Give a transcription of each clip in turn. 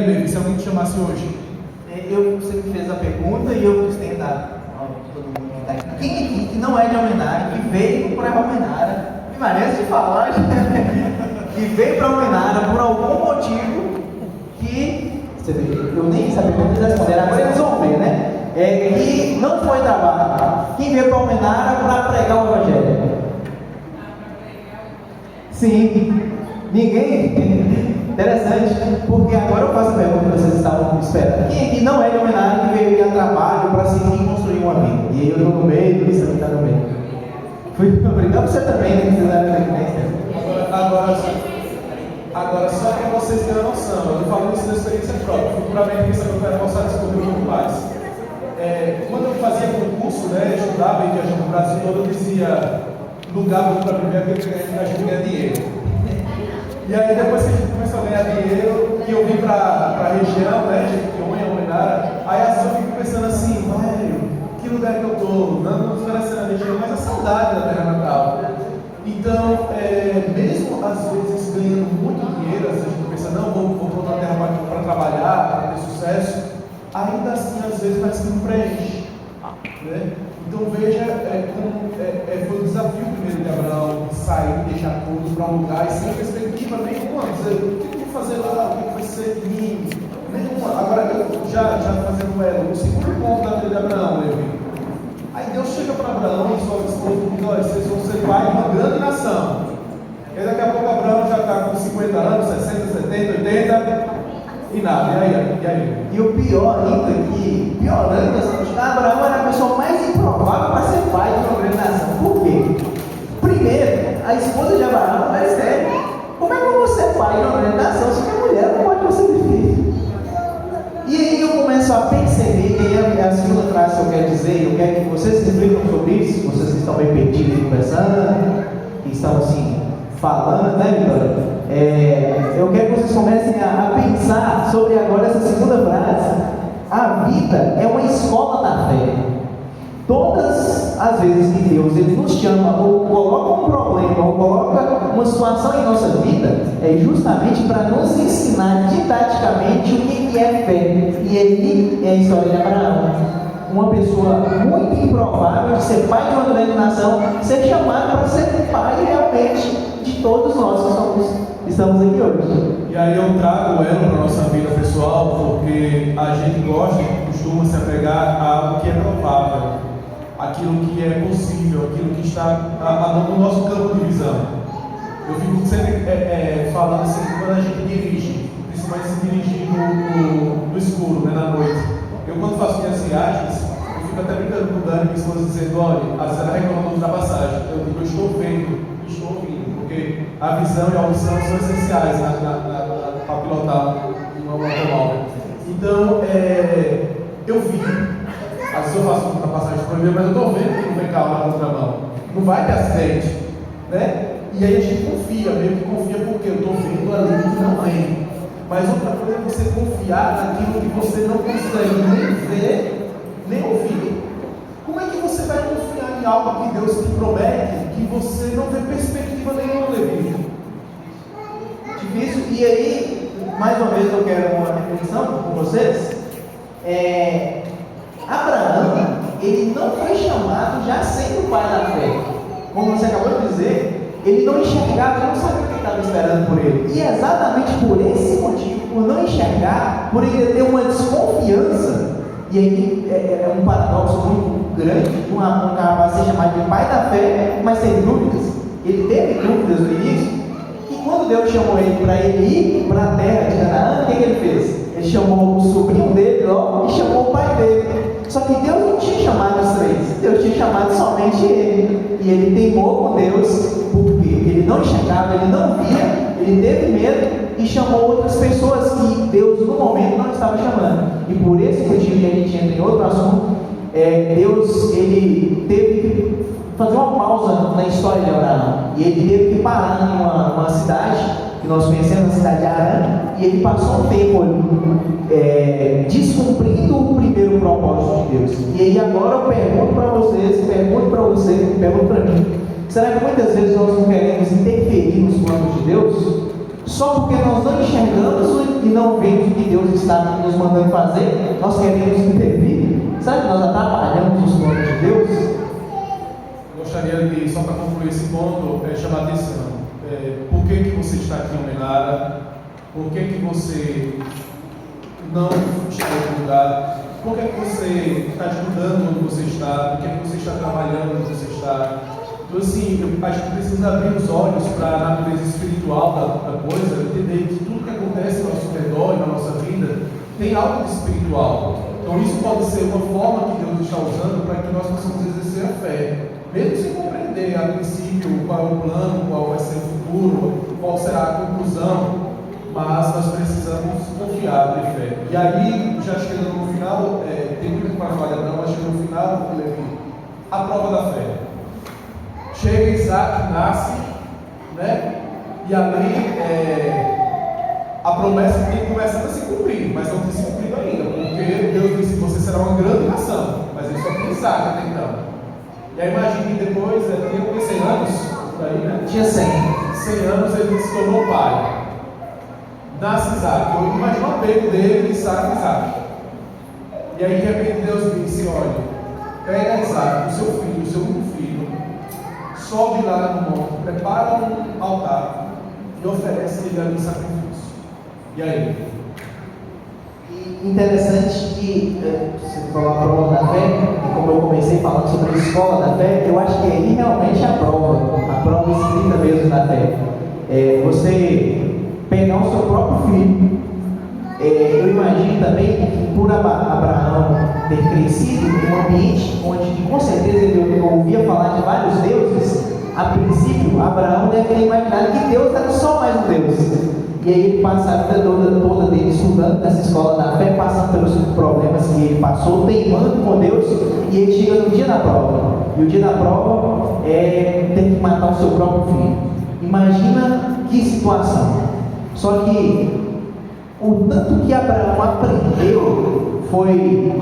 baby, se alguém te chamasse hoje? Você me fez a pergunta e eu quis tentar. Todo mundo que está aqui. Quem aqui que não é de Almenara, que veio para Almenara, me parece de falar, que veio para Almenara por algum motivo que, você vê, eu nem sabia como eles responderam, agora eles vão ver, né? Que não foi trabalho. Quem veio para Almenara para pregar o Evangelho? Sim, ninguém. Interessante, porque agora eu faço a pergunta que vocês estavam esperando. Quem aqui não é de Almenara que veio a trabalho para seguir e construir uma vida? E aí eu estou no meio, Luiz também está no meio. Fui obrigado por você também, né? Que vocês eram da igreja. Agora, só para vocês terem uma noção, eu falo isso da experiência própria. Fui puramente pensando que eu quero mostrar isso para um pouco mais. Quando eu fazia concurso, né, estudava e viajava no Brasil todo, eu dizia lugar para viver porque a gente ganha dinheiro. E aí depois que a gente começou a ganhar dinheiro e eu vim para a região, né, de Tionha, Almenara, aí assim eu fico pensando assim, velho, que lugar que eu estou? Não desmerecendo a região, mas a saudade da terra natal. Então, mesmo às vezes ganhando muito dinheiro, a gente pensa, não, vou para uma terra para trabalhar, para ter sucesso, ainda assim às vezes parece que não preenche. Né? Então veja foi o desafio primeiro de Abraão, sair, deixar tudo para um lugar e sem perspectiva nenhuma, dizer, o que eu vou fazer lá, o que vai ser de mim? Nenhuma. Agora, eu já fazendo o segundo ponto da vida de Abraão, Levi. Aí Deus chega para Abraão e sua esposa e diz, olha, vocês vão ser pai de uma grande nação. E daqui a pouco Abraão já está com 50 anos, 60, 70, 80 e nada, e aí? E o pior ainda que, piorando, Abraão era a pessoa mais improvável para ser pai de uma grande nação. Por quê? Primeiro, a esposa de Abraão era estéril. Como é que eu vou ser pai de uma grande nação se minha mulher não pode conceber filho? E aí eu começo a perceber, e aí a segunda frase que eu quero dizer, eu quero que vocês reflitam sobre isso, vocês que estão bem perdidos conversando, que estão assim, falando, né, Vitória? Eu quero que vocês comecem a pensar sobre agora essa segunda frase. A vida é uma escola da fé. Todas as vezes que Deus ele nos chama ou coloca um problema ou coloca uma situação em nossa vida, é justamente para nos ensinar didaticamente o que é fé. E ele é a história de Abraão. Uma pessoa muito improvável de ser pai de uma grande nação, ser chamado para ser pai realmente de todos nós que estamos aqui hoje. E aí eu trago ela para a nossa vida pessoal, porque a gente gosta e costuma se apegar a algo que é provável, aquilo que é possível, aquilo que está no nosso campo de visão. Eu fico sempre falando assim, quando a gente dirige, principalmente se dirigir no escuro, né, na noite. Eu quando faço minhas viagens, eu fico até brincando com o Dani, minha esposa, dizendo, olha, a senhora reclama da ultrapassagem. Eu digo, eu estou vendo, estou ouvindo, porque a visão e a audição são essenciais para pilotar um automóvel. Então, eu vi, às vezes eu faço ultrapassagem proibida, mas eu estou vendo que não vem carro na contramão, não vai ter acidente, né? E aí a gente confia, meio que confia porque eu estou vendo ali que não vem. Mas outra coisa é você confiar naquilo que você não consegue nem ver, nem ouvir. Como é que você vai confiar em algo que Deus te promete, que você não vê perspectiva nenhuma, Levi? Difícil. E aí, mais uma vez eu quero uma reflexão com vocês. Abraão, ele não foi chamado já sendo pai da fé. Como você acabou de dizer, ele não enxergava, ele não sabia o que estava esperando por ele. E exatamente por esse motivo, por não enxergar, por ele ter uma desconfiança, e aí é um paradoxo muito grande, um rapaz ser chamado de pai da fé, mas sem dúvidas. Ele teve dúvidas no início, e quando Deus chamou ele para ele ir para a terra de Canaã, o que ele fez? Ele chamou o sobrinho dele logo e chamou o pai dele. Só que Deus não tinha chamado os três, Deus tinha chamado somente ele. E ele teimou com Deus, porque ele não enxergava, ele não via, ele teve medo e chamou outras pessoas que Deus no momento não estava chamando. E por esse motivo, e a gente entra em outro assunto, Deus ele teve que fazer uma pausa na história de Abraão. E ele teve que parar em uma cidade que nós conhecemos, a cidade de Arã, e ele passou um tempo ali descumprindo o primeiro propósito de Deus. E aí agora eu pergunto para vocês, pergunto para você, pergunto para mim, será que muitas vezes nós não queremos interferir nos planos de Deus? só porque nós não enxergamos e não vemos o que Deus está nos mandando fazer, nós queremos intervir. Sabe que nós atrapalhamos os planos de Deus? Eu gostaria de, só para concluir esse ponto, chamar a atenção. Por que você está aqui em Almenara? Por que você não chegou em lugar? Por que você está estudando onde você está? Por que você está trabalhando onde você está? Então, assim, a gente precisa abrir os olhos para a natureza espiritual da coisa, entender que tudo que acontece ao nosso redor e na nossa vida tem algo de espiritual. Então, isso pode ser uma forma que Deus está usando para que nós possamos exercer a fé, mesmo sem compreender a princípio qual é o plano, qual vai ser o futuro, qual será a conclusão, mas nós precisamos confiar, ter fé. E aí, já chegando no final, tem muito para falar não, mas chegando no final, a prova da fé. Chega Isaac, nasce, né? E ali a promessa tem começado a se cumprir, mas não tem se cumprido ainda, porque Deus disse: você será uma grande nação, mas ele só tem Isaac até então. E aí imagine depois, tem 100 anos, por aí, né? Tinha 100. 100 anos ele se tornou pai. Nasce Isaac. Eu imagino o apego dele, Isaac. E aí de repente Deus disse: olha, pega Isaac, o seu filho, o seu único filho, sobe lá no monte, prepara um altar e oferece ele ali um sacrifício. E aí? Interessante que você falou a prova da fé, e como eu comecei falando sobre a escola da fé, eu acho que ali realmente é a prova escrita mesmo da fé. Você pegar o seu próprio filho. Eu imagino também que por Abraão ter crescido em um ambiente onde com certeza ele ouvia falar de vários deuses, a princípio Abraão deve ter imaginado que Deus era só mais um Deus. E aí ele passa a vida toda dele estudando nessa escola da fé, passando pelos problemas que ele passou, teimando com Deus, e ele chega no dia da prova. E o dia da prova é ter que matar o seu próprio filho. Imagina que situação. Só que o tanto que Abraão aprendeu foi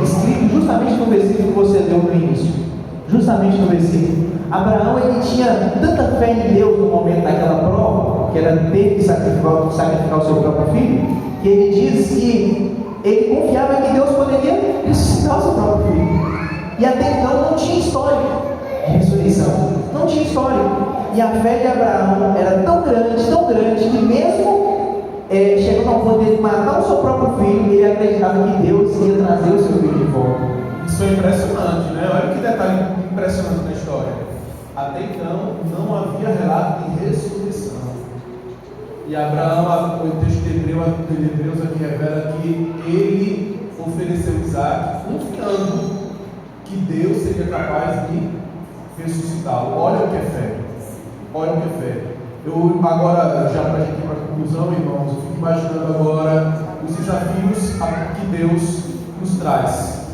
escrito justamente no versículo que você leu no início. Justamente no versículo. Abraão, ele tinha tanta fé em Deus no momento daquela prova, que era ter que sacrificar o seu próprio filho, que ele diz que ele confiava que Deus poderia ressuscitar o seu próprio filho. E até então não tinha história de ressurreição. Não tinha história. E a fé de Abraão era tão grande, que mesmo chegando ao ponto de matar o seu próprio filho, ele acreditava que Deus ia trazer o seu filho de volta. Isso é impressionante, né? Olha que detalhe impressionante na história. Até então, não havia relato de ressurreição. E Abraão, o texto de Hebreus aqui revela que ele ofereceu Isaac, confiando que Deus seria capaz de ressuscitá-lo. Olha o que é fé. Olha o que é fé. Eu agora, já para a gente ir para a conclusão, irmãos, eu fico imaginando agora os desafios que Deus nos traz.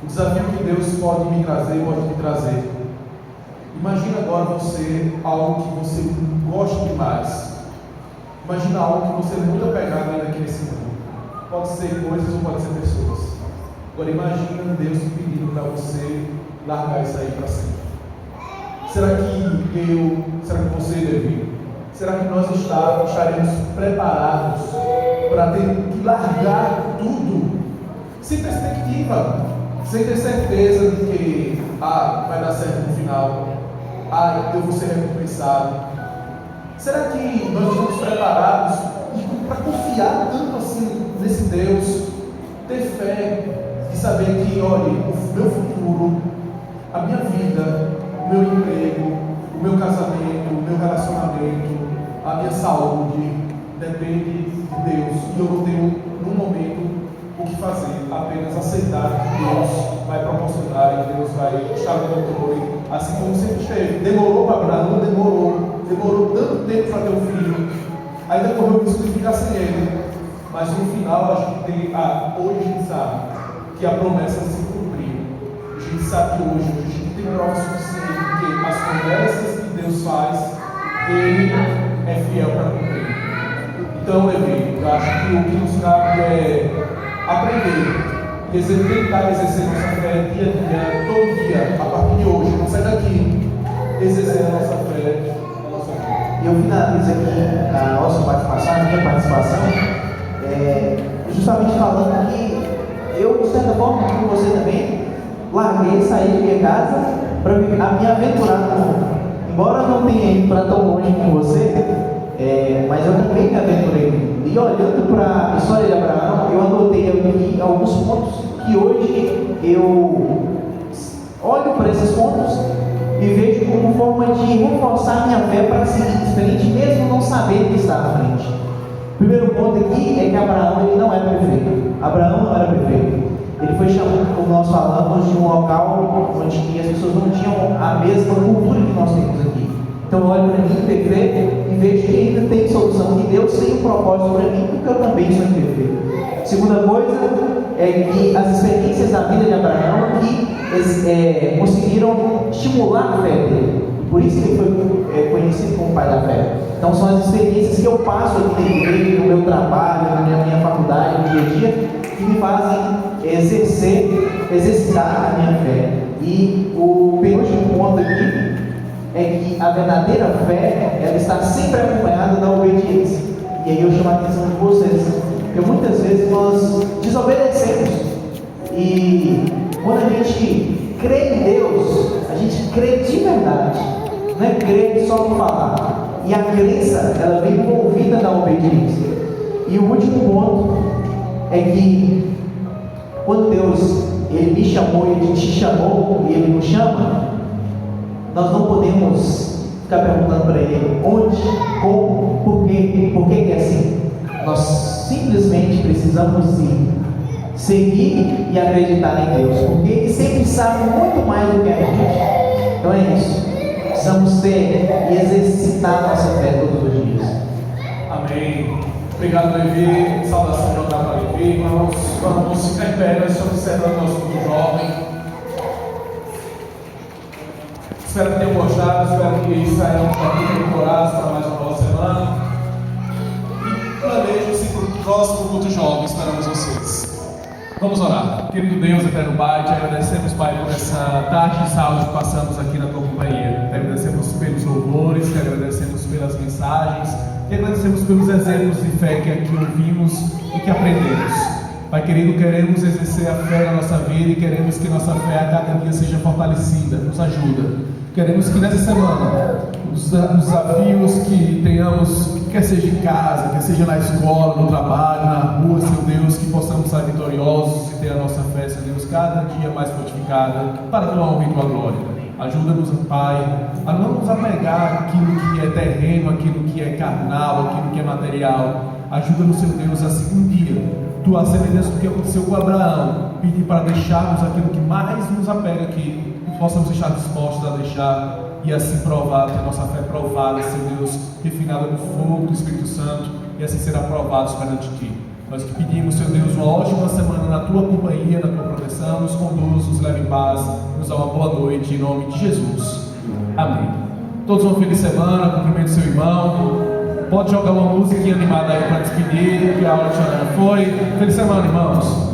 O desafio que Deus pode me trazer. Imagina agora você algo que você gosta demais. Imagina algo que você é muito apegado ainda aqui nesse mundo. Pode ser coisas ou pode ser pessoas. Agora imagina Deus pedindo para você largar isso aí para sempre. Será que você, Davi, será que nós estaremos preparados para ter que largar tudo sem perspectiva, sem ter certeza de que vai dar certo no final, eu vou ser recompensado? Será que nós estamos preparados para confiar tanto assim nesse Deus, ter fé e saber que, olha, o meu futuro, a minha vida, o meu emprego, o meu casamento, o meu relacionamento, a minha saúde depende de Deus, e eu não tenho num momento o que fazer, apenas aceitar que Deus vai proporcionar e Deus vai estar no controle, assim como sempre esteve. Demorou para Abraão, demorou tanto tempo para ter um filho, ainda correu o risco de ficar sem ele, mas no final a gente tem, hoje a gente sabe que a promessa se cumpriu. A gente sabe que hoje a gente tem prova suficiente que as promessas que Deus faz, Ele é fiel para cumprir. Então, Levi, eu acho que o que nos cabe é aprender e tentar exercer nossa fé dia a dia, todo dia, a partir de hoje. Não sai daqui exercer a nossa fé na nossa vida. eu finalizo aqui a nossa participação, a minha participação, justamente falando que eu, de certa forma, como você também, larguei, saí de minha casa para me aventurar no mundo. Embora eu não tenha ido para tão longe com você, mas eu também me aventurei. E olhando para a história de Abraão, eu anotei aqui alguns pontos que hoje eu olho para esses pontos e vejo como forma de reforçar minha fé para seguir em frente, mesmo não sabendo que está à frente. O primeiro ponto aqui é que Abraão ele não é perfeito. Abraão não era perfeito. Ele foi chamado, como nós falamos, de um local onde as pessoas não tinham a mesma cultura que nós temos aqui. Então eu olho para mim perfeito e vejo que ainda tem solução, que Deus tem um propósito para mim, porque eu também sou imperfeito. Segunda coisa é que as experiências da vida de Abraão que conseguiram estimular a fé dele. Por isso que ele foi conhecido como pai da fé. Então são as experiências que eu passo aqui na igreja, no meu trabalho, na minha faculdade, no dia a dia, que me fazem exercitar a minha fé. E o penúltimo ponto aqui é que a verdadeira fé, ela está sempre acompanhada da obediência. E aí eu chamo a atenção de vocês, porque muitas vezes nós desobedecemos. E quando a gente crê em Deus, a gente crê de verdade, não é crer só por falar. E a crença, ela vem envolvida na obediência. E o último ponto é que quando Deus ele me chamou, Ele te chamou e Ele nos chama, nós não podemos ficar perguntando para Ele onde, como, por que é assim. Nós simplesmente precisamos seguir e acreditar em Deus, porque Ele sempre sabe muito mais do que a gente. Então é isso. Precisamos ter e exercitar nossa fé todos os dias. Amém. Obrigado, Levi. Saudação de para Levi. Irmãos, vamos ficar em pé. Nós estamos encerrando nosso culto jovem. Espero que tenham gostado. Espero que saiam daqui decorados para mais uma boa semana. E planejem-se para o próximo culto jovem. Esperamos vocês. Vamos orar. Querido Deus, eterno Pai, te agradecemos, Pai, por essa tarde de sábado que passamos aqui na tua companhia. Te agradecemos pelos louvores, te agradecemos pelas mensagens, te agradecemos pelos exemplos de fé que aqui ouvimos e que aprendemos. Pai querido, queremos exercer a fé na nossa vida e queremos que nossa fé a cada dia seja fortalecida. Nos ajuda. Queremos que nessa semana os desafios que tenhamos, quer seja em casa, quer seja na escola, no trabalho, na rua, Senhor Deus, que possamos ser vitoriosos e ter a nossa fé, Senhor Deus, cada dia mais fortificada para a tua honra e tua glória. Ajuda-nos, Pai, a não nos apegar àquilo que é terreno, àquilo que é carnal, àquilo que é material. Ajuda-nos, Senhor Deus, assim um dia, tua semelhança do que aconteceu com Abraão, pedir para deixarmos aquilo que mais nos apega aqui, que possamos estar dispostos a deixar e assim provar, ter a nossa fé provada, Senhor Deus, refinada no fogo do Espírito Santo, e assim ser aprovados perante Ti. Nós que pedimos, Senhor Deus, uma ótima semana na Tua companhia, na Tua proteção, nos conduz, nos leve em paz, nos dá uma boa noite, em nome de Jesus. Amém. Todos uma feliz semana, cumprimento seu irmão. Pode jogar uma musiquinha animada aí para despedir, que a aula já foi. Feliz semana, irmãos.